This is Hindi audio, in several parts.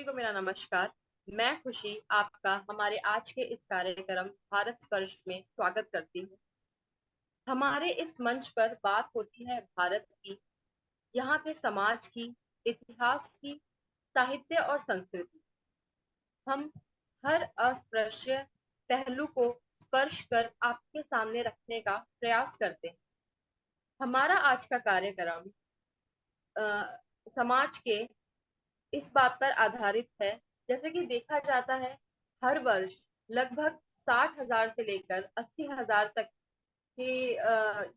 सभी को मेरा नमस्कार। मैं खुशी आपका हमारे आज के इस कार्यक्रम भारत स्पर्श में स्वागत करती हूँ। हमारे इस मंच पर बात होती है भारत की, यहाँ के समाज की, इतिहास की, साहित्य और संस्कृति। हम हर अस्पृश्य पहलू को स्पर्श कर आपके सामने रखने का प्रयास करते हैं। हमारा आज का कार्यक्रम समाज के इस बात पर आधारित है। जैसे कि देखा जाता है, हर वर्ष लगभग 60,000 से लेकर 80,000 तक के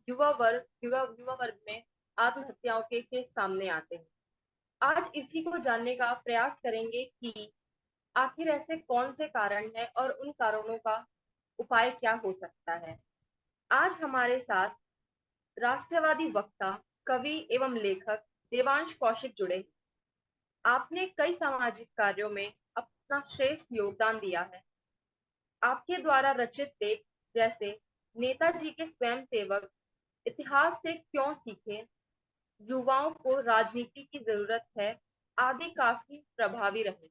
युवा वर्ग में आत्महत्याओं के केस सामने आते हैं। आज इसी को जानने का प्रयास करेंगे कि आखिर ऐसे कौन से कारण हैं और उन कारणों का उपाय क्या हो सकता है। आज हमारे साथ राष्ट्रवादी वक्ता, कवि एवं लेखक देवांश कौशिक जुड़े। आपने कई सामाजिक कार्यों में अपना श्रेष्ठ योगदान दिया है। आपके द्वारा रचित लेख जैसे नेताजी के स्वयंसेवक, इतिहास से क्यों सीखें, युवाओं को राजनीति की जरूरत है आदि काफी प्रभावी रहे।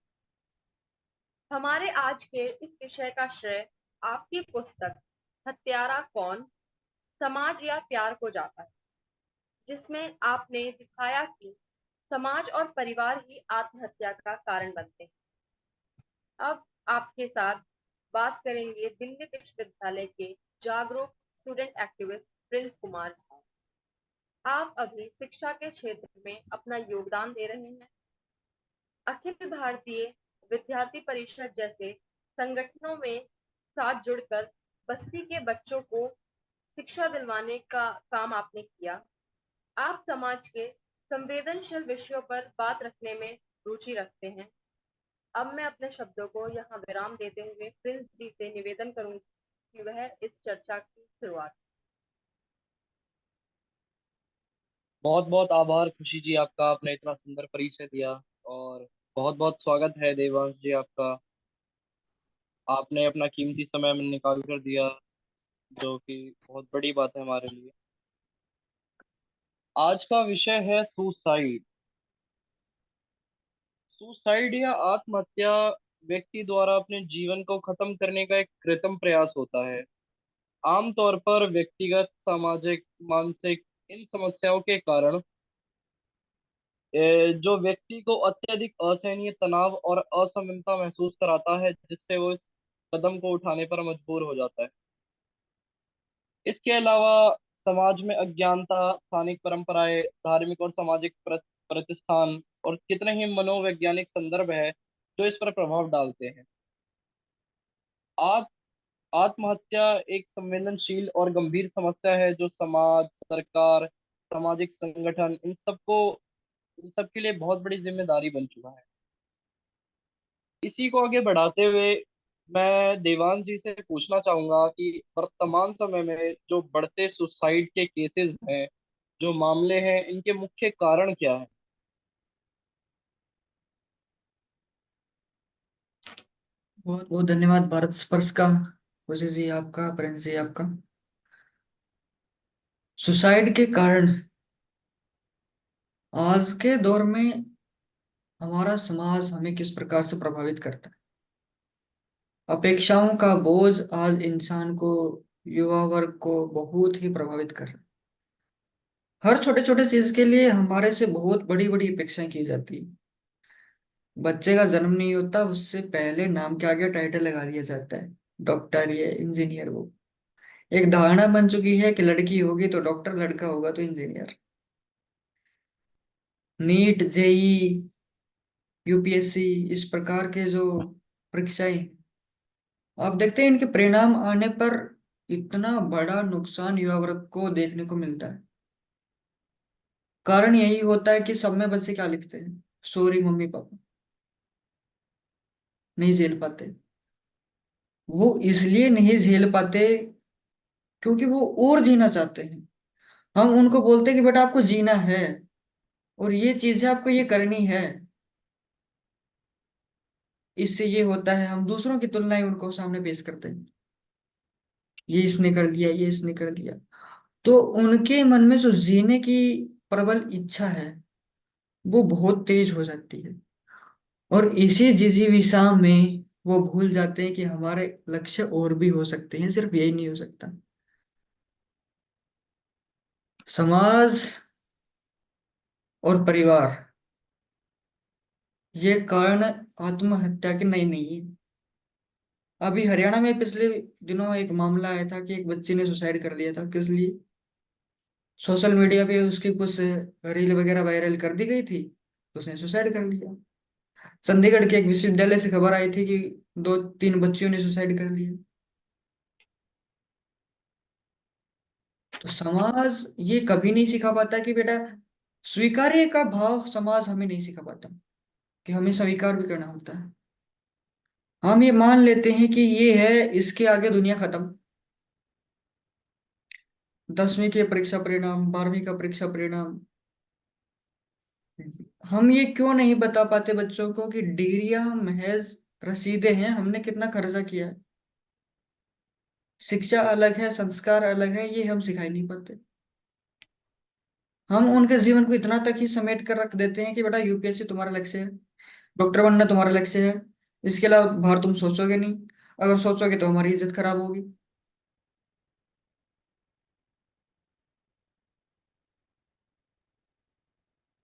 हमारे आज के इस विषय का श्रेय आपकी पुस्तक हत्यारा कौन, समाज या प्यार को जाता है, जिसमें आपने दिखाया कि समाज और परिवार ही आत्महत्या का कारण बनते हैं। अब आपके साथ बात करेंगे दिल्ली विश्वविद्यालय के जागरूक student activist Prince Kumar Jha. आप अभी शिक्षा के क्षेत्र में अपना योगदान दे रहे हैं। अखिल भारतीय विद्यार्थी परिषद जैसे संगठनों में साथ जुड़कर बस्ती के बच्चों को शिक्षा दिलवाने का काम आपने किया। आप समाज के संवेदनशील विषयों पर बात रखने में रुचि रखते हैं। अब मैं अपने शब्दों को यहाँ विराम देते हुए प्रिंस जी से निवेदन करूंगी कि वह इस चर्चा की शुरुआत। बहुत बहुत आभार खुशी जी आपका, आपने इतना सुंदर परिचय दिया। और बहुत बहुत स्वागत है देवांश जी आपका। आपने अपना कीमती समय में निकाल कर दिया, जो कि बहुत बड़ी बात है हमारे लिए। आज का विषय है सुसाइड। सुसाइड या आत्महत्या व्यक्ति द्वारा अपने जीवन को खत्म करने का एक कृत्रिम प्रयास होता है। आमतौर पर व्यक्तिगत, सामाजिक, मानसिक इन समस्याओं के कारण जो व्यक्ति को अत्यधिक असहनीय तनाव और असमानता महसूस कराता है, जिससे वो इस कदम को उठाने पर मजबूर हो जाता है। इसके अलावा समाज में अज्ञानता, स्थानिक परंपराएं, धार्मिक और सामाजिक प्रतिष्ठान और कितने ही मनोवैज्ञानिक संदर्भ है जो इस पर प्रभाव डालते हैं। आत्म आत्महत्या एक संवेदनशील और गंभीर समस्या है जो समाज, सरकार, सामाजिक संगठन इन सब के लिए बहुत बड़ी जिम्मेदारी बन चुका है। इसी को आगे बढ़ाते हुए मैं देवांश जी से पूछना चाहूंगा कि वर्तमान समय में जो बढ़ते सुसाइड के केसेस हैं, जो मामले हैं, इनके मुख्य कारण क्या है। बहुत बहुत धन्यवाद भारत स्पर्श का, खुशी जी आपका, प्रिंस जी आपका। सुसाइड के कारण आज के दौर में हमारा समाज हमें किस प्रकार से प्रभावित करता है। अपेक्षाओं का बोझ आज इंसान को, युवा वर्ग को बहुत ही प्रभावित कर रहा है। हर छोटे छोटे चीज के लिए हमारे से बहुत बड़ी बड़ी अपेक्षाएं की जाती है। बच्चे का जन्म नहीं होता, उससे पहले नाम के आगे टाइटल लगा दिया जाता है, डॉक्टर, ये इंजीनियर, वो एक धारणा बन चुकी है कि लड़की होगी तो डॉक्टर, लड़का होगा तो इंजीनियर। नीट, जेई, यूपीएससी, इस प्रकार के जो परीक्षाएं, आप देखते हैं इनके परिणाम आने पर इतना बड़ा नुकसान युवा वर्ग को देखने को मिलता है। कारण यही होता है कि सब में बच्चे क्या लिखते हैं, सॉरी मम्मी पापा, नहीं झेल पाते। वो इसलिए नहीं झेल पाते क्योंकि वो और जीना चाहते हैं। हम उनको बोलते हैं कि बेटा आपको जीना है और ये चीजें आपको ये करनी है। इससे ये होता है, हम दूसरों की तुलनाएं उनको सामने पेश करते हैं, ये इसने कर लिया, ये इसने कर लिया। तो उनके मन में जो जीने की प्रबल इच्छा है वो बहुत तेज हो जाती है। और इसी जिजीविषा में वो भूल जाते हैं कि हमारे लक्ष्य और भी हो सकते हैं, सिर्फ यही नहीं हो सकता। समाज और परिवार, ये कारण आत्महत्या के नहीं नहीं है। अभी हरियाणा में पिछले दिनों एक मामला आया था कि एक बच्ची ने सुसाइड कर लिया था। किस लिए? सोशल मीडिया पे उसकी कुछ रील वगैरह वायरल कर दी गई थी, तो उसने सुसाइड कर लिया। चंडीगढ़ के एक विश्वविद्यालय से खबर आई थी कि दो तीन बच्चियों ने सुसाइड कर लिया। तो समाज ये कभी नहीं सिखा पाता कि बेटा, स्वीकार्य का भाव समाज हमें नहीं सिखा पाता कि हमें स्वीकार भी करना होता है। हम ये मान लेते हैं कि ये है, इसके आगे दुनिया खत्म। 10वीं के परीक्षा परिणाम, 12वीं का परीक्षा परिणाम, हम ये क्यों नहीं बता पाते बच्चों को कि डिग्रियां महज रसीदें हैं, हमने कितना खर्चा किया है। शिक्षा अलग है, संस्कार अलग है, ये हम सिखा ही नहीं पाते। हम उनके जीवन को इतना तक ही समेट कर रख देते हैं कि बेटा यूपीएससी तुम्हारा लक्ष्य है, डॉक्टर बनना तुम्हारा लक्ष्य है, इसके अलावा बाहर तुम सोचोगे नहीं। अगर सोचोगे तो हमारी इज्जत खराब होगी।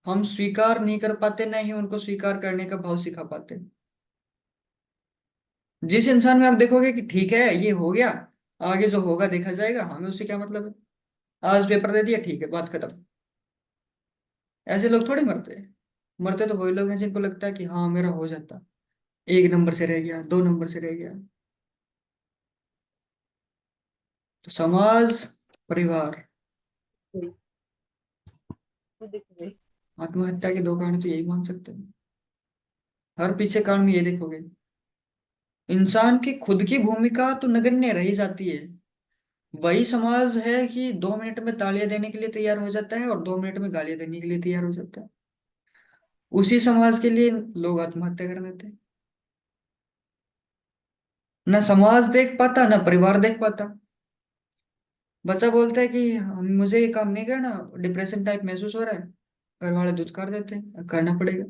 हम स्वीकार नहीं कर पाते, ना ही उनको स्वीकार करने का भाव सिखा पाते। जिस इंसान में आप देखोगे कि ठीक है ये हो गया, आगे जो होगा देखा जाएगा, हमें उससे क्या मतलब है, आज पेपर दे दिया ठीक है बात खत्म, ऐसे लोग थोड़ी मरते हैं। मरते तो वही लोग हैं जिनको लगता है कि हाँ मेरा हो जाता, 1 नंबर से रह गया, 2 नंबर से रह गया। तो समाज, परिवार, तो देखिए, आत्महत्या के दो कारण तो यही मान सकते हैं। हर पीछे कारण में ये देखोगे, इंसान की खुद की भूमिका तो नगण्य रही जाती है। वही समाज है कि 2 मिनट में तालियां देने के लिए तैयार हो जाता है और 2 मिनट में गालियां देने के लिए तैयार हो जाता है। उसी समाज के लिए लोग आत्महत्या कर देते हैं। ना समाज देख पाता, ना परिवार देख पाता। बच्चा बोलता है कि मुझे ये काम नहीं करना, डिप्रेशन टाइप महसूस हो रहा है, घर वाले दुत्कार देते हैं, करना पड़ेगा।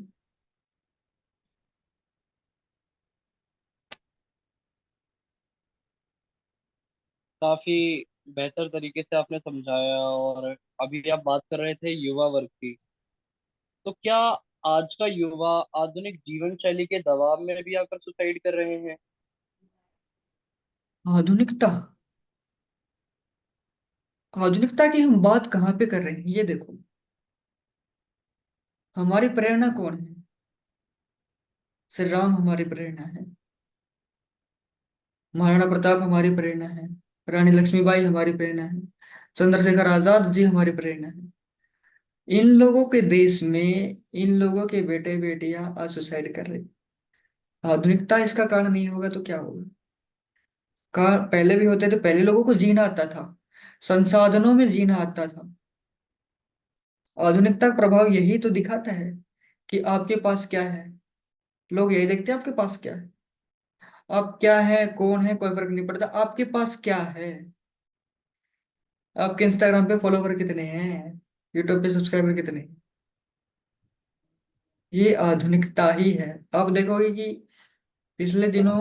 काफी बेहतर तरीके से आपने समझाया। और अभी आप बात कर रहे थे युवा वर्ग की, तो क्या आज का युवा आधुनिक जीवन शैली के दबाव में भी आकर सुसाइड कर रहे हैं? आधुनिकता, आधुनिकता की हम बात कहाँ पे कर रहे हैं, ये देखो। हमारी प्रेरणा कौन है? श्री राम हमारी प्रेरणा है, महाराणा प्रताप हमारी प्रेरणा है, रानी लक्ष्मीबाई हमारी प्रेरणा है, चंद्रशेखर आजाद जी हमारी प्रेरणा है। इन लोगों के देश में इन लोगों के बेटे बेटियां आज सुसाइड कर रहे। आधुनिकता इसका कारण नहीं होगा तो क्या होगा? पहले भी होते थे, पहले लोगों को जीना आता था, संसाधनों में जीना आता था। आधुनिकता का प्रभाव यही तो दिखाता है कि आपके पास क्या है। लोग यही देखते हैं आपके पास क्या है। आप क्या है, कौन है, कोई फर्क नहीं पड़ता, आपके पास क्या है। आपके इंस्टाग्राम पे फॉलोवर कितने हैं, यूट्यूब पे सब्सक्राइबर कितने हैं। ये आधुनिकता ही है। आप देखोगे कि पिछले दिनों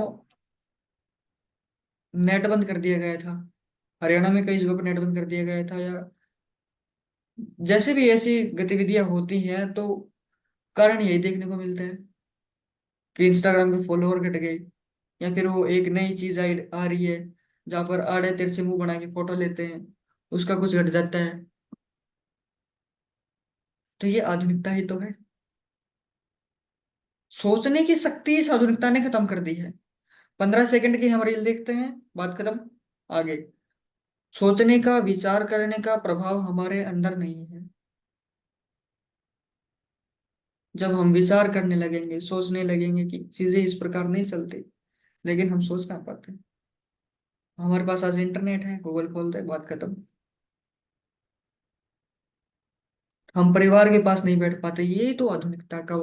नेट बंद कर दिया गया था, हरियाणा में कई जगहों पर नेट बंद कर दिया गया था, या जैसे भी ऐसी गतिविधियां होती हैं तो कारण यही देखने को मिलता है कि इंस्टाग्राम के फॉलोअर घट गए, या फिर वो एक नई चीज आ रही है जहाँ पर आड़े तिरछे मुंह बना के फोटो लेते हैं, उसका कुछ घट जाता है। तो ये आधुनिकता ही तो है। सोचने की शक्ति इस आधुनिकता ने खत्म कर दी है। 15 सेकंड की हम रील देखते हैं, बात खत्म, आगे। सोचने का, विचार करने का प्रभाव हमारे अंदर नहीं है। जब हम विचार करने लगेंगे, सोचने लगेंगे कि चीजें इस प्रकार नहीं चलती, लेकिन हम सोच ना पाते। हमारे पास आज इंटरनेट है, गूगल खोलते हैं, बात खत्म। हम परिवार के पास नहीं बैठ पाते, यही तो आधुनिकता का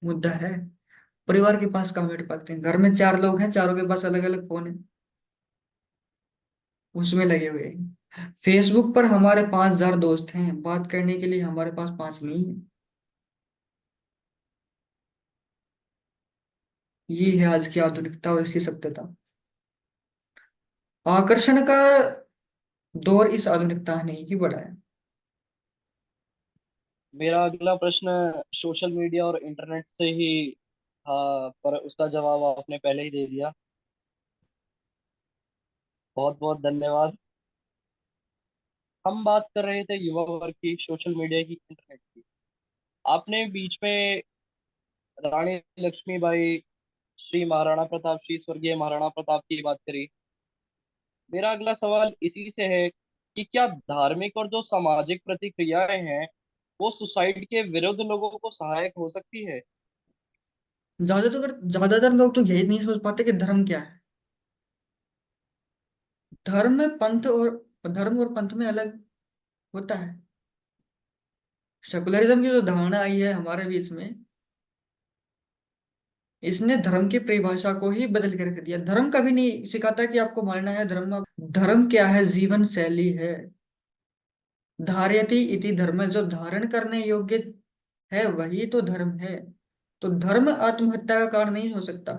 मुद्दा है। परिवार के पास कहाँ बैठ पाते हैं? घर में 4 लोग हैं, चारों के पास अलग अलग फोन है, उसमें लगे हुए हैं। फेसबुक पर हमारे 5,000 दोस्त हैं, बात करने के लिए हमारे पास 5 नहीं है। ये है आज की आधुनिकता और इसकी सत्यता। आकर्षण का दौर इस आधुनिकता ने ही बढ़ाया। मेरा अगला प्रश्न सोशल मीडिया और इंटरनेट से ही था, पर उसका जवाब आपने पहले ही दे दिया। बहुत बहुत धन्यवाद। हम बात कर रहे थे युवा वर्ग की, सोशल मीडिया की, इंटरनेट की। आपने बीच में रानी लक्ष्मीबाई, श्री महाराणा प्रताप, श्री स्वर्गीय महाराणा प्रताप की बात करी। मेरा अगला सवाल इसी से है कि क्या धार्मिक और जो सामाजिक प्रतिक्रियाएं हैं वो सुसाइड के विरुद्ध लोगों को सहायक हो सकती है? ज्यादातर लोग तो यही नहीं समझ पाते कि धर्म क्या है। धर्म में पंथ और धर्म और पंथ में अलग होता है। सेकुलरिज्म की जो धारणा आई है हमारे बीच में, इसने धर्म की परिभाषा को ही बदल के रख दिया। धर्म कभी नहीं सिखाता कि आपको मानना है धर्म। धर्म क्या है? जीवन शैली है। धार्यति इति धर्म, जो धारण करने योग्य है वही तो धर्म है। तो धर्म आत्महत्या का कारण नहीं हो सकता।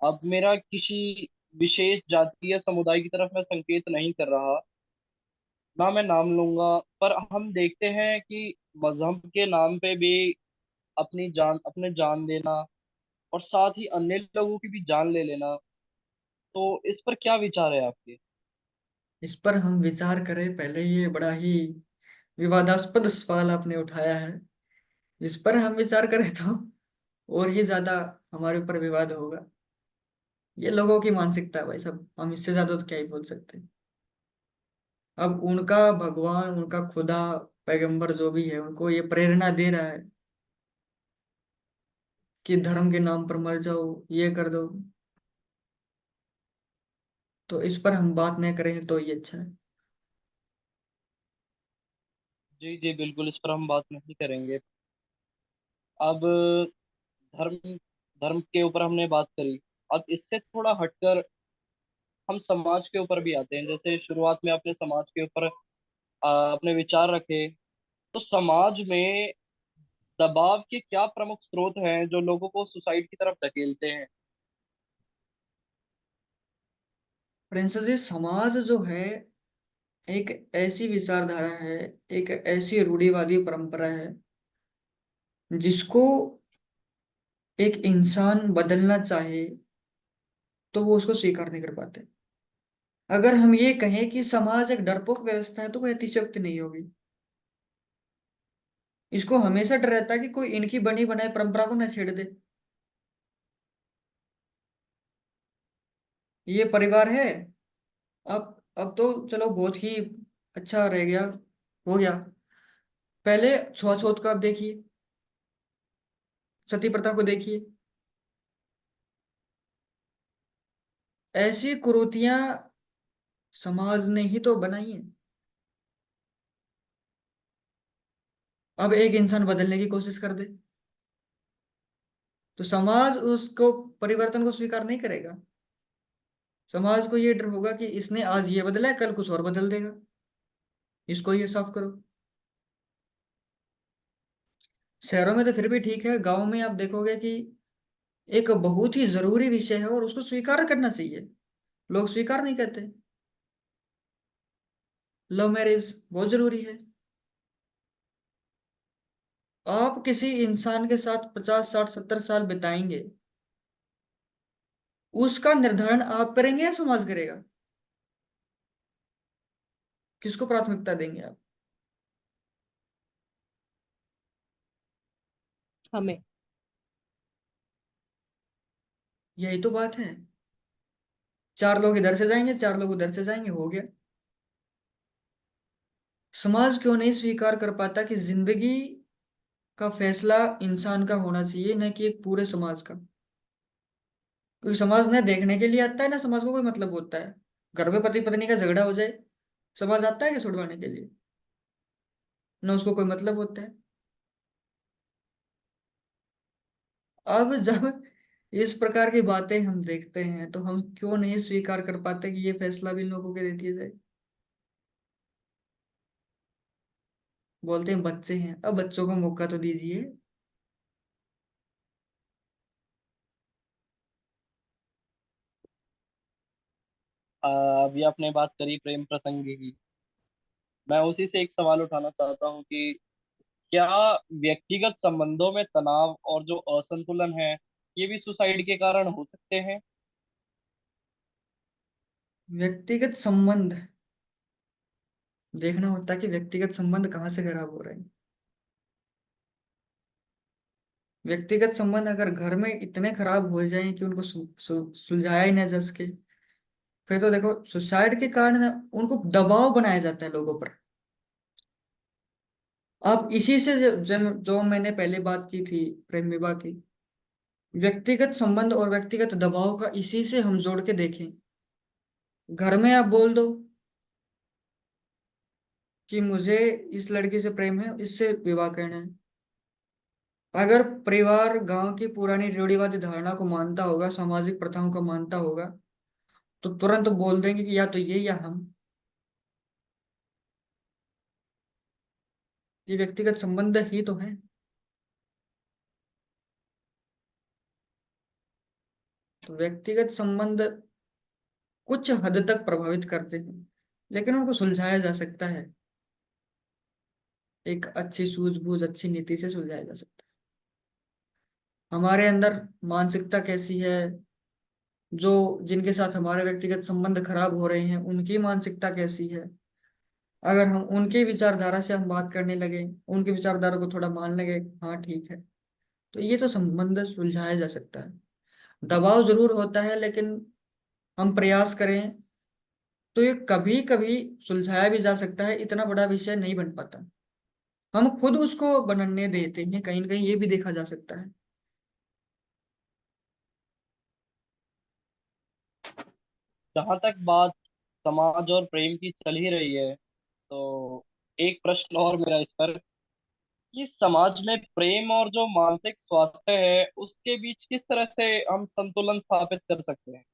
अब मेरा किसी विशेष जाति या समुदाय की तरफ मैं संकेत नहीं कर रहा, ना मैं नाम लूंगा, पर हम देखते हैं कि मजहब के नाम पे भी अपने जान देना और साथ ही अन्य लोगों की भी जान ले लेना, तो इस पर क्या विचार है आपके? इस पर हम विचार करें पहले, ये बड़ा ही विवादास्पद सवाल आपने उठाया है। इस पर हम विचार करें तो और ही ज्यादा हमारे ऊपर विवाद होगा। ये लोगों की मानसिकता है भाई साहब, हम इससे ज्यादा तो क्या ही बोल सकते हैं। अब उनका भगवान, उनका खुदा, पैगंबर जो भी है, उनको ये प्रेरणा दे रहा है कि धर्म के नाम पर मर जाओ, ये कर दो। तो इस पर हम बात नहीं करें तो ये अच्छा है। जी जी बिल्कुल, इस पर हम बात नहीं करेंगे। अब धर्म धर्म के ऊपर हमने बात करी। अब इससे थोड़ा हटकर हम समाज के ऊपर भी आते हैं। जैसे शुरुआत में आपने समाज के ऊपर अपने विचार रखे, तो समाज में दबाव के क्या प्रमुख स्रोत हैं जो लोगों को सुसाइड की तरफ धकेलते हैं? प्रिंस जी, समाज जो है एक ऐसी विचारधारा है, एक ऐसी रूढ़िवादी परंपरा है जिसको एक इंसान बदलना चाहे तो वो उसको स्वीकार नहीं कर पाते। अगर हम ये कहें कि समाज एक डरपोक व्यवस्था है तो कोई अतिशयोक्ति नहीं होगी। इसको हमेशा डर रहता है कि कोई इनकी बनी बनाई परंपरा को न छेड़ दे। ये परिवार है। अब तो चलो बहुत ही अच्छा रह गया, हो गया। पहले छुआछूत का आप देखिए, सती प्रथा को देखिए। ऐसी कुरीतियां समाज ने ही तो बनाई है। अब एक इंसान बदलने की कोशिश कर दे तो समाज उसको, परिवर्तन को स्वीकार नहीं करेगा। समाज को ये डर होगा कि इसने आज ये बदला है, कल कुछ और बदल देगा, इसको ये साफ करो। शहरों में तो फिर भी ठीक है, गांव में आप देखोगे कि एक बहुत ही जरूरी विषय है और उसको स्वीकार करना चाहिए। लोग स्वीकार नहीं करते। लव मैरिज बहुत जरूरी है। आप किसी इंसान के साथ 50 60 70 साल बिताएंगे, उसका निर्धारण आप करेंगे या समाज करेगा? किसको प्राथमिकता देंगे आप? हमें। यही तो बात है। चार लोग इधर से जाएंगे, चार लोग उधर से जाएंगे, हो गया। समाज क्यों नहीं स्वीकार कर पाता कि जिंदगी का फैसला इंसान का होना चाहिए, न कि एक पूरे समाज का? क्योंकि समाज न देखने के लिए आता है, ना समाज को कोई मतलब होता है। घर में पति पत्नी का झगड़ा हो जाए, समाज आता है क्या छुड़वाने के लिए? न उसको कोई मतलब होता है। अब जब इस प्रकार की बातें हम देखते हैं तो हम क्यों नहीं स्वीकार कर पाते कि ये फैसला भी लोगों के दे दिया जाए? बोलते हैं बच्चे हैं, अब बच्चों को मौका तो दीजिए। अभी आपने बात करी प्रेम प्रसंग की। मैं उसी से एक सवाल उठाना चाहता हूँ कि क्या व्यक्तिगत संबंधों में तनाव और जो असंतुलन है, ये भी सुसाइड के कारण हो सकते हैं? व्यक्तिगत संबंध देखना होता है कि व्यक्तिगत संबंध कहाँ से खराब हो रहे हैं। व्यक्तिगत संबंध अगर घर में इतने खराब हो जाएं कि उनको सुलझाया ही ना जा सके, फिर तो देखो सुसाइड के कारण उनको दबाव बनाया जाता है लोगों पर। अब इसी से जो मैंने पहले बात की थी प्रेम विवाह की, व्यक्तिगत संबंध और व्यक्तिगत दबाव का इसी से हम जोड़ के देखें। घर में आप बोल दो कि मुझे इस लड़की से प्रेम है, इससे विवाह करना है। अगर परिवार गांव की पुरानी रूढ़िवादी धारणा को मानता होगा, सामाजिक प्रथाओं को मानता होगा, तो तुरंत बोल देंगे कि या तो ये या हम। ये व्यक्तिगत संबंध ही तो है। तो व्यक्तिगत संबंध कुछ हद तक प्रभावित करते हैं, लेकिन उनको सुलझाया जा सकता है। एक अच्छी सूझबूझ, अच्छी नीति से सुलझाया जा सकता है। हमारे अंदर मानसिकता कैसी है, जो जिनके साथ हमारे व्यक्तिगत संबंध खराब हो रहे हैं उनकी मानसिकता कैसी है, अगर हम उनकी विचारधारा से हम बात करने लगे, उनकी विचारधारा को थोड़ा मान लगे, हाँ ठीक है, तो ये तो संबंध सुलझाया जा सकता है। दबाव जरूर होता है, लेकिन हम प्रयास करें तो ये कभी कभी सुलझाया भी जा सकता है, इतना बड़ा विषय नहीं बन पाता। हम खुद उसको बनने देते हैं, कहीं ना कहीं ये भी देखा जा सकता है। जहां तक बात समाज और प्रेम की चल ही रही है, तो एक प्रश्न और मेरा इस पर, कि समाज में प्रेम और जो मानसिक स्वास्थ्य है उसके बीच किस तरह से हम संतुलन स्थापित कर सकते हैं?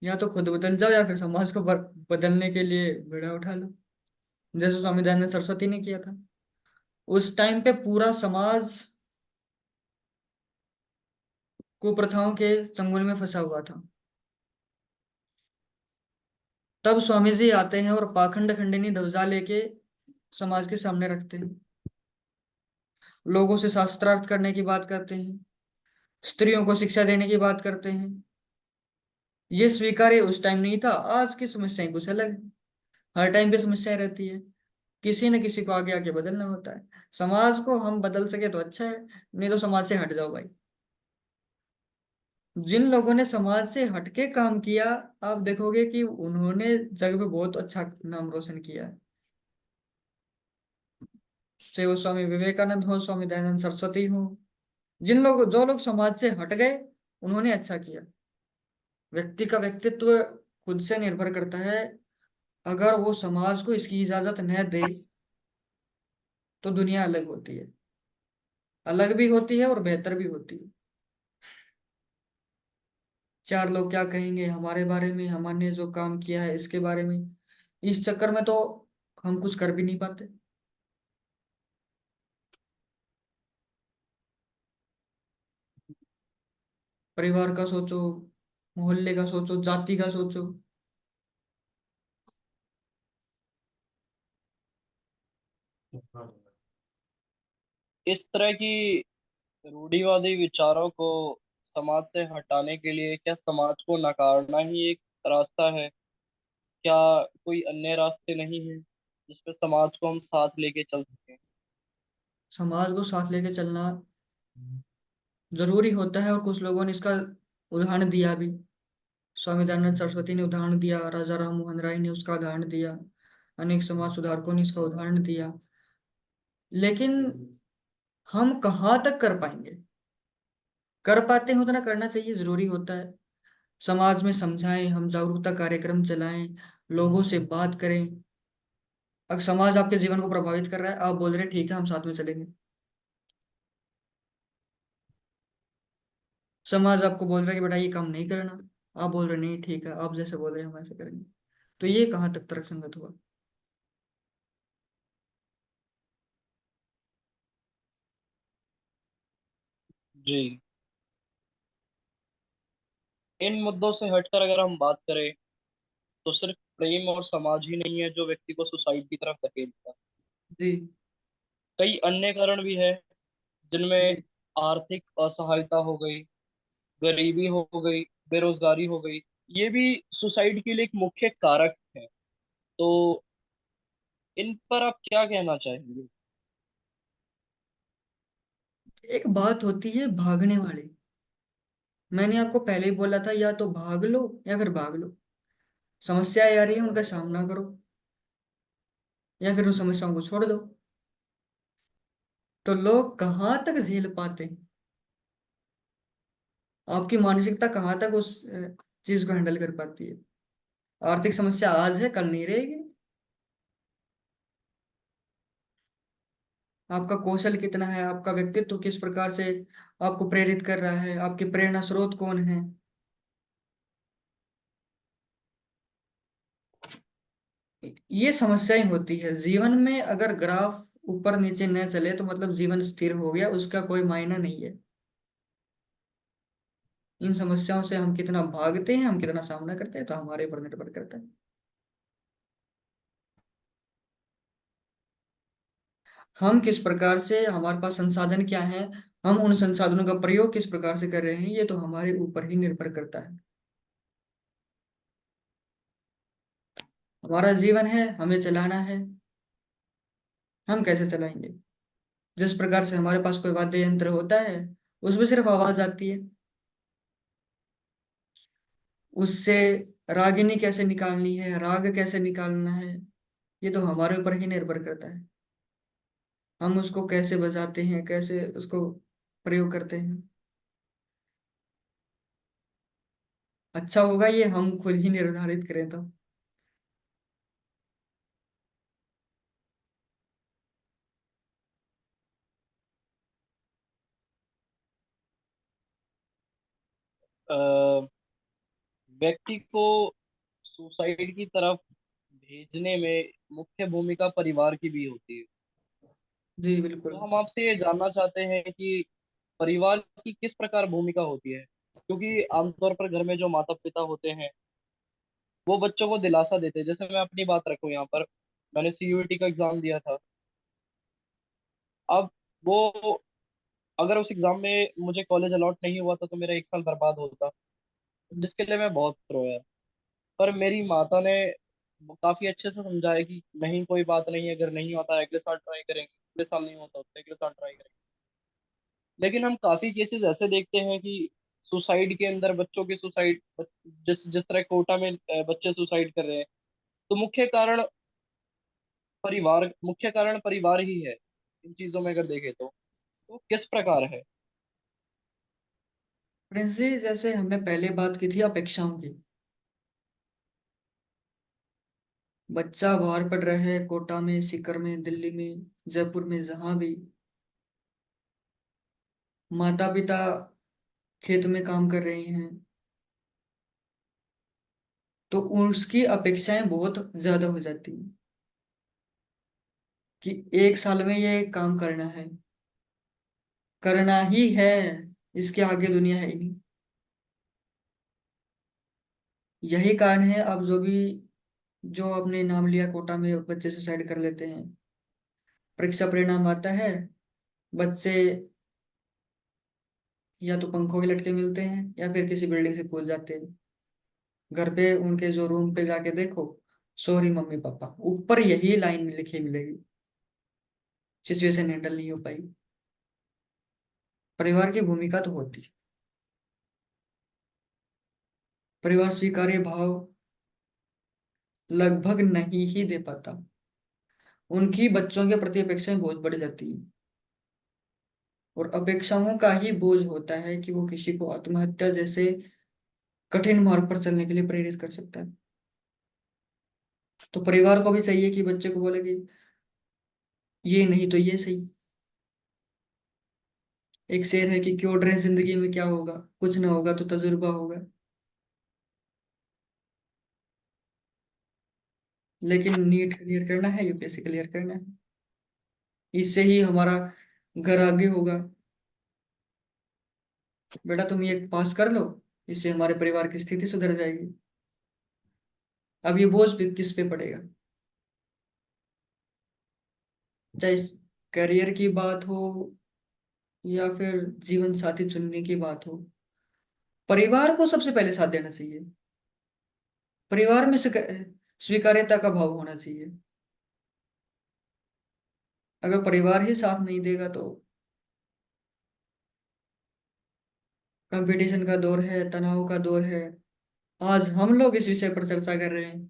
या तो खुद बदल जाओ या फिर समाज को बदलने के लिए बेड़ा उठा लो, जैसे स्वामी दयानंद सरस्वती ने किया था। उस टाइम पे पूरा समाज कुप्रथाओं के चंगुल में फंसा हुआ था। तब स्वामी जी आते हैं और पाखंड खंडिनी ध्वजा लेके समाज के सामने रखते हैं, लोगों से शास्त्रार्थ करने की बात करते हैं, स्त्रियों को शिक्षा देने की बात करते हैं। ये स्वीकार्य उस टाइम नहीं था। आज की समस्याएं कुछ अलग है। हर टाइम पे समस्याएं रहती है, किसी न किसी को आगे आके बदलना होता है। समाज को हम बदल सके तो अच्छा है, नहीं तो समाज से हट जाओ भाई। जिन लोगों ने समाज से हटके काम किया, आप देखोगे कि उन्होंने जग में बहुत अच्छा नाम रोशन किया है। चाहे वो स्वामी विवेकानंद हो, स्वामी दयानंद सरस्वती हो, जो लोग समाज से हट गए, उन्होंने अच्छा किया। व्यक्ति का व्यक्तित्व खुद से निर्भर करता है। अगर वो समाज को इसकी इजाजत न दे तो दुनिया अलग होती है, अलग भी होती है और बेहतर भी होती है। चार लोग क्या कहेंगे हमारे बारे में, हमने जो काम किया है इसके बारे में, इस चक्कर में तो हम कुछ कर भी नहीं पाते। परिवार का सोचो, मोहल्ले का सोचो, जाति का सोचो। इस तरह की रूढ़िवादी विचारों को समाज से हटाने के लिए क्या समाज को नकारना ही एक रास्ता है? क्या कोई अन्य रास्ते नहीं है जिसपे समाज को हम साथ लेके चल सकें? समाज को साथ लेके चलना जरूरी होता है, और कुछ लोगों ने इसका उदाहरण दिया भी। स्वामी दयानंद सरस्वती ने उदाहरण दिया, राजा राम मोहन राय ने उसका उदाहरण दिया, अनेक समाज सुधारकों ने इसका उदाहरण दिया। लेकिन हम कहाँ तक कर पाएंगे? कर पाते हो उतना करना चाहिए, जरूरी होता है। समाज में समझाएं, हम जागरूकता कार्यक्रम चलाएं, लोगों से बात करें। अगर समाज आपके जीवन को प्रभावित कर रहा है, आप बोल रहे हैं ठीक है हम साथ में चलेंगे, समाज आपको बोल रहा है कि बेटा ये काम नहीं करना, आप बोल रहे नहीं ठीक है आप जैसे बोल रहे हैं हम ऐसे करेंगे, तो ये कहाँ तक तर्कसंगत हुआ? जी। इन मुद्दों से हटकर अगर हम बात करें तो सिर्फ प्रेम और समाज ही नहीं है जो व्यक्ति को सुसाइड की तरफ धकेलता है। जी। कई अन्य कारण भी है, जिनमें जी। आर्थिक असहायता हो गई, गरीबी हो गई, बेरोजगारी हो गई। ये भी सुसाइड के लिए एक मुख्य कारक है। तो इन पर आप क्या कहना चाहेंगे? एक बात होती है भागने वाली। मैंने आपको पहले ही बोला था, या तो भाग लो या फिर भाग लो। समस्याएं आ रही है, उनका सामना करो, या फिर उन समस्याओं को छोड़ दो। तो लोग कहाँ तक झेल पाते हैं? आपकी मानसिकता कहाँ तक उस चीज को हैंडल कर पाती है? आर्थिक समस्या आज है, कल नहीं रहेगी। आपका कौशल कितना है, आपका व्यक्तित्व किस प्रकार से आपको प्रेरित कर रहा है, आपके प्रेरणा स्रोत कौन है। ये समस्याएं होती है जीवन में। अगर ग्राफ ऊपर नीचे न चले तो मतलब जीवन स्थिर हो गया, उसका कोई मायना नहीं है। इन समस्याओं से हम कितना भागते हैं, हम कितना सामना करते हैं, तो हमारे ऊपर निर्भर करता है। हम किस प्रकार से, हमारे पास संसाधन क्या है, हम उन संसाधनों का प्रयोग किस प्रकार से कर रहे हैं, ये तो हमारे ऊपर ही निर्भर करता है। हमारा जीवन है, हमें चलाना है। हम कैसे चलाएंगे? जिस प्रकार से हमारे पास कोई वाद्य यंत्र होता है, उसमें सिर्फ आवाज आती है। उससे रागिनी कैसे निकालनी है, राग कैसे निकालना है, ये तो हमारे ऊपर ही निर्भर करता है। हम उसको कैसे बजाते हैं, कैसे उसको प्रयोग करते हैं। अच्छा होगा ये हम खुद ही निर्धारित करें तो। अ, व्यक्ति को सुसाइड की तरफ भेजने में मुख्य भूमिका परिवार की भी होती है। जी तो बिल्कुल। हम आपसे ये जानना चाहते हैं कि परिवार की किस प्रकार भूमिका होती है, क्योंकि आमतौर पर घर में जो माता पिता होते हैं वो बच्चों को दिलासा देते हैं। जैसे मैं अपनी बात रखूं यहाँ पर, मैंने सीयूईटी का एग्जाम दिया था। अब वो, अगर उस एग्जाम में मुझे कॉलेज अलॉट नहीं हुआ था तो मेरा 1 साल बर्बाद होता, जिसके लिए मैं बहुत रोया। पर मेरी माता ने काफी अच्छे से समझाया कि नहीं, कोई बात नहीं है, अगर नहीं होता है अगले साल ट्राई करेंगे, अगले साल नहीं होता तो अगले साल ट्राई करेंगे। लेकिन हम काफी केसेस ऐसे देखते हैं कि सुसाइड के अंदर बच्चों के सुसाइड, जिस जिस तरह कोटा में बच्चे सुसाइड कर रहे हैं, तो मुख्य कारण परिवार ही है। इन चीजों में अगर देखें तो किस प्रकार है? प्रिंस जी, जैसे हमने पहले बात की थी अपेक्षाओं की। बच्चा बाहर पढ़ रहा है, कोटा में, सीकर में, दिल्ली में, जयपुर में, जहां भी। माता पिता खेत में काम कर रहे हैं, तो उसकी अपेक्षाएं बहुत ज्यादा हो जाती हैं कि 1 साल में ये काम करना है, करना ही है, इसके आगे दुनिया है ही नहीं। यही कारण है अब जो आपने नाम लिया, कोटा में बच्चे सुसाइड कर लेते हैं। परीक्षा परिणाम आता है, बच्चे या तो पंखों के लटके मिलते हैं या फिर किसी बिल्डिंग से कूद जाते हैं। घर पे उनके जो रूम पे जाके देखो, सॉरी मम्मी पापा, ऊपर यही लाइन लिखी मिलेगी। सिचुएशन हैंडल नहीं हो पाई। परिवार की भूमिका तो होती है। परिवार स्वीकार्य भाव लगभग नहीं ही दे पाता। उनकी बच्चों के प्रति अपेक्षाएं बहुत बढ़ जाती हैं, और अपेक्षाओं का ही बोझ होता है कि वो किसी को आत्महत्या जैसे कठिन मार्ग पर चलने के लिए प्रेरित कर सकता है। तो परिवार को भी चाहिए कि बच्चे को बोले कि ये नहीं तो ये सही। एक शेर है कि क्यों डरे जिंदगी में, क्या होगा, कुछ ना होगा तो तजुर्बा होगा। लेकिन नीट क्लियर करना है, यूपीएससी क्लियर करना है, इससे ही हमारा घर आगे होगा। बेटा तुम ये पास कर लो, इससे हमारे परिवार की स्थिति सुधर जाएगी। अब ये बोझ भी किस पे पड़ेगा? चाहे करियर की बात हो या फिर जीवन साथी चुनने की बात हो, परिवार को सबसे पहले साथ देना चाहिए। परिवार में स्वीकार्यता का भाव होना चाहिए। अगर परिवार ही साथ नहीं देगा तो कंपटीशन का दौर है, तनाव का दौर है। आज हम लोग इस विषय पर चर्चा कर रहे हैं,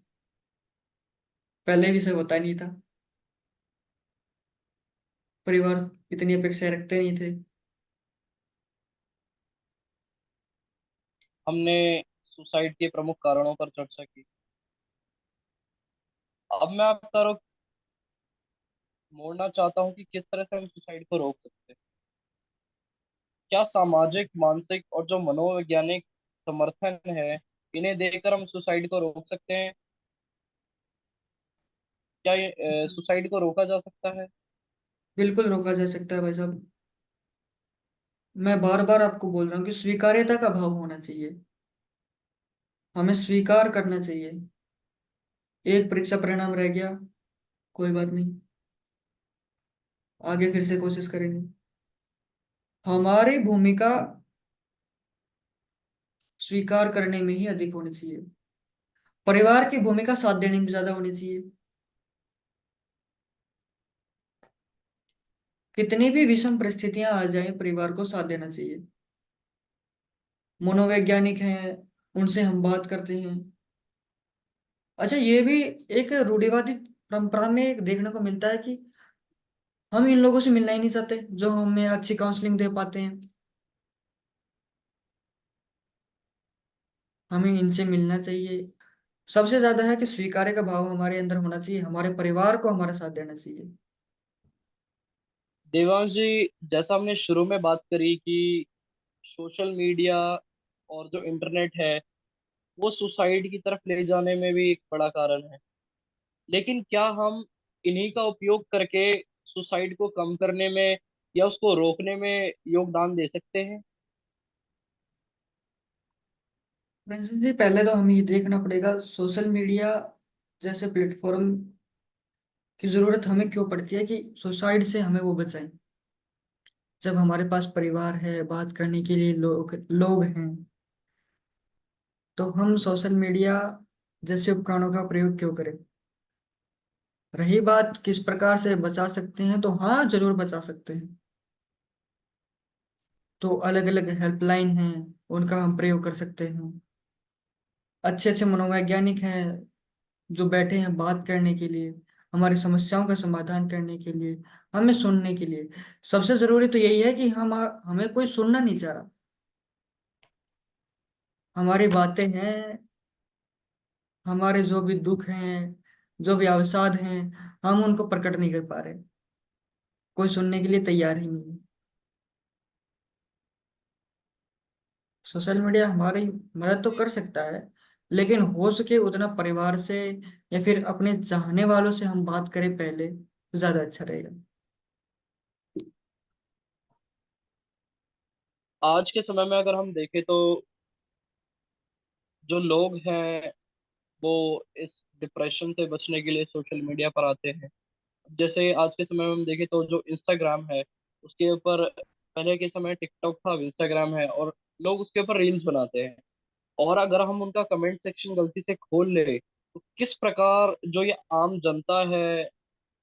पहले विषय होता नहीं था। परिवार इतनी अपेक्षाएं रखते नहीं थे। हमने सुसाइड के प्रमुख कारणों पर चर्चा की। अब मैं आपका रुख मोड़ना चाहता हूँ कि किस तरह से हम सुसाइड को रोक सकते हैं। क्या सामाजिक, मानसिक और जो मनोवैज्ञानिक समर्थन है, इन्हें देकर हम सुसाइड को रोक सकते हैं? क्या ये सुसाइड को रोका जा सकता है? बिल्कुल रोका जा सकता है भाई साहब। मैं बार बार आपको बोल रहा हूँ कि स्वीकार्यता का भाव होना चाहिए। हमें स्वीकार करना चाहिए। एक परीक्षा परिणाम रह गया, कोई बात नहीं, आगे फिर से कोशिश करेंगे। हमारी भूमिका स्वीकार करने में ही अधिक होनी चाहिए। परिवार की भूमिका साथ देने में ज्यादा होनी चाहिए। कितनी भी विषम परिस्थितियां आ जाएं, परिवार को साथ देना चाहिए। मनोवैज्ञानिक हैं, उनसे हम बात करते हैं। अच्छा, ये भी एक रूढ़िवादी परंपरा में एक देखने को मिलता है कि हम इन लोगों से मिलना ही नहीं चाहते जो हमें अच्छी काउंसलिंग दे पाते हैं। हमें इनसे मिलना चाहिए। सबसे ज्यादा है कि स्वीकार्य का भाव हमारे अंदर होना चाहिए, हमारे परिवार को हमारा साथ देना चाहिए। देवांश जी, जैसा हमने शुरू में बात करी कि सोशल मीडिया और जो इंटरनेट है वो सुसाइड की तरफ ले जाने में भी एक बड़ा कारण है, लेकिन क्या हम इन्हीं का उपयोग करके सुसाइड को कम करने में या उसको रोकने में योगदान दे सकते हैं? प्रिंसिपल जी, पहले तो हमें ये देखना पड़ेगा सोशल मीडिया जैसे प्लेटफॉर्म की जरूरत हमें क्यों पड़ती है, कि सुसाइड से हमें वो बचाएं। जब हमारे पास परिवार है, बात करने के लिए लोग लोग हैं, तो हम सोशल मीडिया जैसे उपकरणों का प्रयोग क्यों करें? रही बात किस प्रकार से बचा सकते हैं, तो हाँ, जरूर बचा सकते हैं। तो अलग अलग हेल्पलाइन हैं, उनका हम प्रयोग कर सकते हैं। अच्छे अच्छे मनोवैज्ञानिक हैं जो बैठे हैं बात करने के लिए, हमारी समस्याओं का समाधान करने के लिए, हमें सुनने के लिए। सबसे जरूरी तो यही है कि हमें कोई सुनना नहीं चाह रहा। हमारी बातें हैं, हमारे जो भी दुख हैं, जो भी अवसाद हैं, हम उनको प्रकट नहीं कर पा रहे। कोई सुनने के लिए तैयार ही नहीं है। सोशल मीडिया हमारी मदद तो कर सकता है, लेकिन हो सके उतना परिवार से या फिर अपने चाहने वालों से हम बात करें पहले, तो ज्यादा अच्छा रहेगा। आज के समय में अगर हम देखें तो जो लोग हैं वो इस डिप्रेशन से बचने के लिए सोशल मीडिया पर आते हैं। जैसे आज के समय में हम देखें तो जो इंस्टाग्राम है उसके ऊपर, पहले के समय टिकटॉक था, अब इंस्टाग्राम है, और लोग उसके ऊपर रील्स बनाते हैं। और अगर हम उनका कमेंट सेक्शन गलती से खोल ले तो किस प्रकार जो ये आम जनता है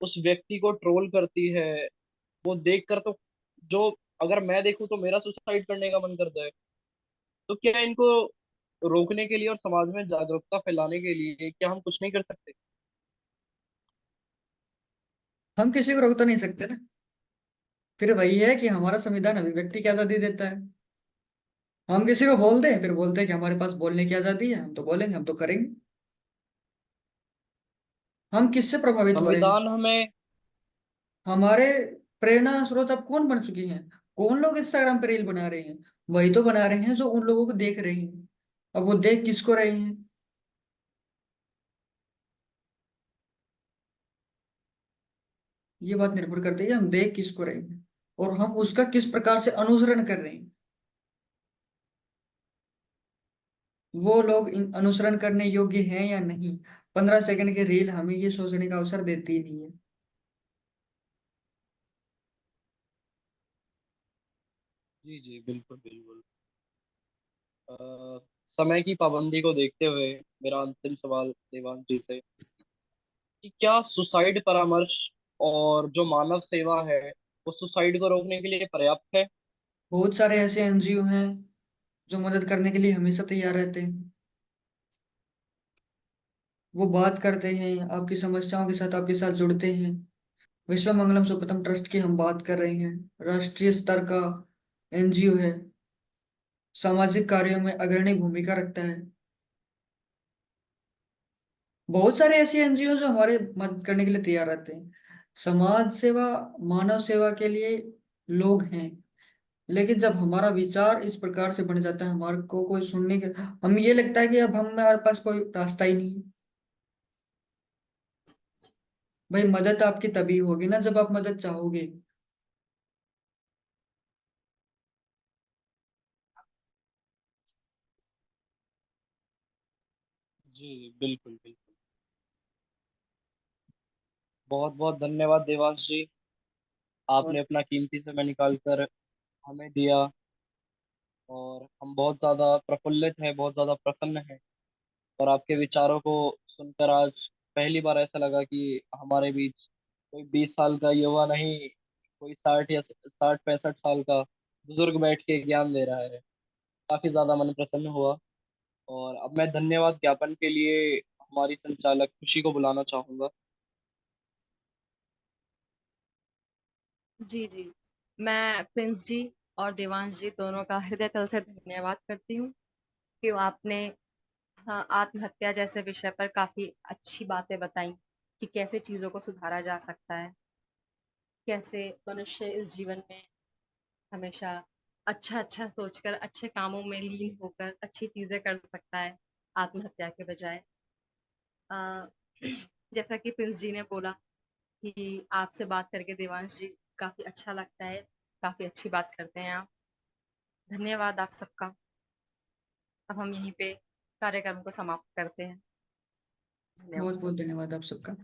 उस व्यक्ति को ट्रोल करती है, वो देख कर तो, जो अगर मैं देखूं तो मेरा सुसाइड करने का मन करता है। तो क्या इनको रोकने के लिए और समाज में जागरूकता फैलाने के लिए क्या हम कुछ नहीं कर सकते? हम किसी को रोक तो नहीं सकते ना। फिर वही है कि हमारा संविधान अभिव्यक्ति की आजादी देता है। हम किसी को बोल दें, फिर बोलते हैं कि हमारे पास बोलने की आजादी है, हम तो बोलेंगे, हम तो करेंगे। हम किससे प्रभावित हो रहे हैं? संविधान हमें हमारे प्रेरणा स्रोत अब कौन बन चुके हैं? कौन लोग इंस्टाग्राम पर रील बना रहे हैं? वही तो बना रहे हैं जो उन लोगों को देख रहे हैं। अब वो देख किसको रहे हैं? ये बात निर्भर करती है हम देख किसको रहे हैं और हम उसका किस प्रकार से अनुसरण कर रहे हैं। वो लोग अनुसरण करने योग्य हैं या नहीं। 15 सेकंड की रील हमें ये सोचने का अवसर देती नहीं है। जी जी, बिल्कुल बिल्कुल। अ, समय की पाबंदी को देखते हुए मेरा अंतिम सवाल देवांश जी से, कि क्या सुसाइड परामर्श और जो मानव सेवा है वो सुसाइड को रोकने के लिए पर्याप्त है? बहुत सारे ऐसे एनजीओ हैं जो मदद करने के लिए हमेशा तैयार रहते हैं। वो बात करते हैं, आपकी समस्याओं के साथ आपके साथ जुड़ते हैं। विश्व मंगलम सुपतम ट्रस्ट की हम बात कर रहे हैं, राष्ट्रीय स्तर का एनजीओ है, सामाजिक कार्यों में अग्रणी भूमिका रखता है। बहुत सारे ऐसे एनजीओ जो हमारे मदद करने के लिए तैयार रहते हैं। समाज सेवा, मानव सेवा के लिए लोग हैं। लेकिन जब हमारा विचार इस प्रकार से बन जाता है, हमारे को कोई सुनने के, हमें ये लगता है कि अब हमारे पास कोई रास्ता ही नहीं है। भाई मदद आपकी तभी होगी ना जब आप मदद चाहोगे। जी बिल्कुल बिल्कुल। बहुत बहुत धन्यवाद देवांश जी, आपने और अपना कीमती समय निकाल कर हमें दिया। और हम बहुत ज़्यादा प्रफुल्लित हैं, बहुत ज़्यादा प्रसन्न हैं। और आपके विचारों को सुनकर आज पहली बार ऐसा लगा कि हमारे बीच कोई 20 साल का युवा नहीं, कोई 60 या 60 65 साल का बुजुर्ग बैठ के ज्ञान दे रहा है। काफी ज्यादा मन प्रसन्न हुआ। और अब मैं धन्यवाद ज्ञापन के लिए हमारी संचालक खुशी को बुलाना चाहूंगा। जी जी, मैं प्रिंस जी और देवांश जी दोनों का हृदय तल से धन्यवाद करती हूँ कि आपने, हाँ, आत्महत्या जैसे विषय पर काफी अच्छी बातें बताई कि कैसे चीजों को सुधारा जा सकता है, कैसे मनुष्य इस जीवन में हमेशा अच्छा अच्छा सोचकर अच्छे कामों में लीन होकर अच्छी चीजें कर सकता है आत्महत्या के बजाय। अ, जैसा कि प्रिंस जी ने बोला कि आपसे बात करके देवांश जी काफी अच्छा लगता है, काफी अच्छी बात करते हैं आप। धन्यवाद आप सबका। अब हम यहीं पे कार्यक्रम को समाप्त करते हैं। धन्यवाद। बहुत बहुत धन्यवाद आप सबका।